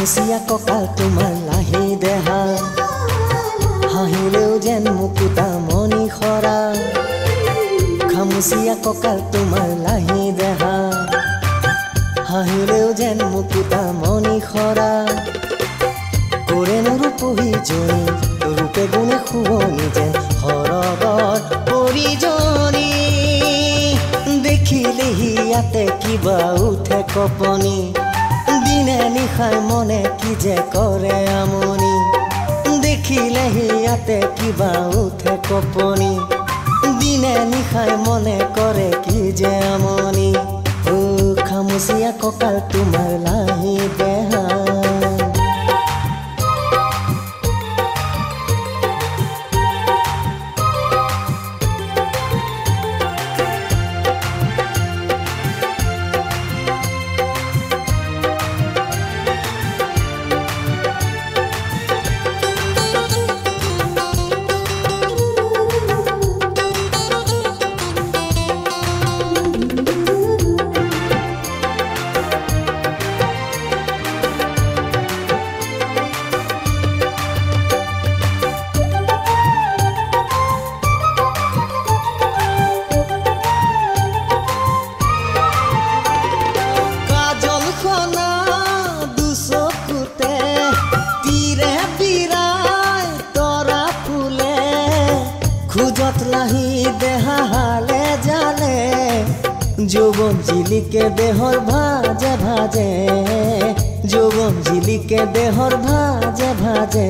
খামুচিয়া কঁকাল তোমাৰ লাহি দেহা হাঁহিলেও যেন মুকুতা মণি সৰা খামুচিয়া কঁকাল তোমাৰ লাহি দেহা হাঁহিলেও যেন মুকুতা মণি সৰা কৰেনো ৰূপহী জনী ৰূপে গুণে শুৱনি যেন সৰগৰ পৰিজনী দেখিলেহি ইয়াতে কিবা উঠে কপনি দিনে নিশাই মনে কি যে কৰে আমনি দেখিলেহি ইয়াতে কিবা উঠে কপনি দিনে নিশাই মনে কৰে কি যে আমনি ও খামুচিয়া কঁকাল তোমাৰ লাহি দেহা খুজত লাহি দেহা হালে জালে যৌবন জিলিকে দেহৰ ভাজে ভাজে যৌবন জিলিকে দেহৰ ভাজে ভাজে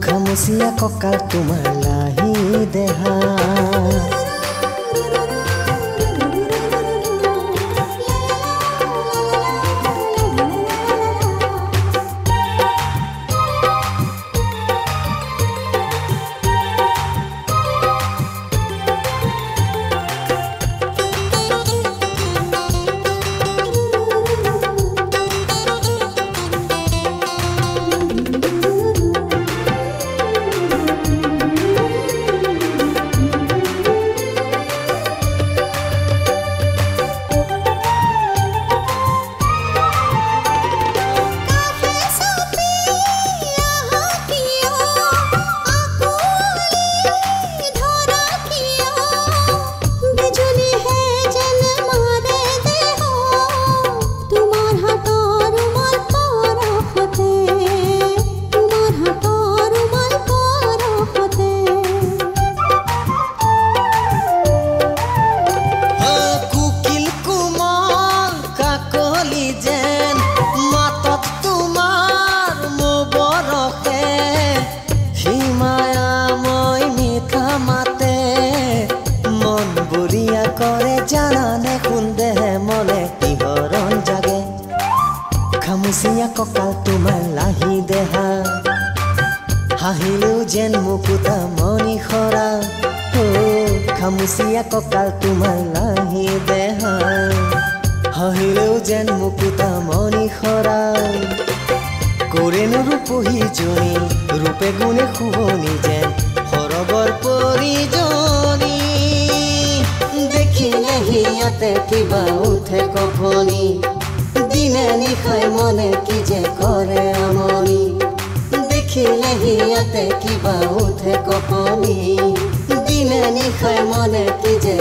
খামুচিয়া কঁকাল তোমাৰ লাহি দেহা কৰে জানানে কোন দেহে মনে কিহৰণ জাগে খামুচিয়া কঁকাল তোমাৰ লাহি দেহা হাঁহিলেও যেন মুকুতা মণি সৰা খামুচিয়া কঁকাল তোমাৰ লাহি দেহা হাঁহিলেও যেন মুকুতা মণি সৰা কৰেনো ৰূপহী জনী ৰূপে গুণে শুৱনি যেন সৰগৰ পৰিজনী দেখিলেহি ইয়াতে কিবা উঠে কপনি দিনে নিশাই মনে কি যে কৰে আমনি দেখিলেহি ইয়াতে কিবা উঠে কপনি দিনে নিশাই মনে কি যে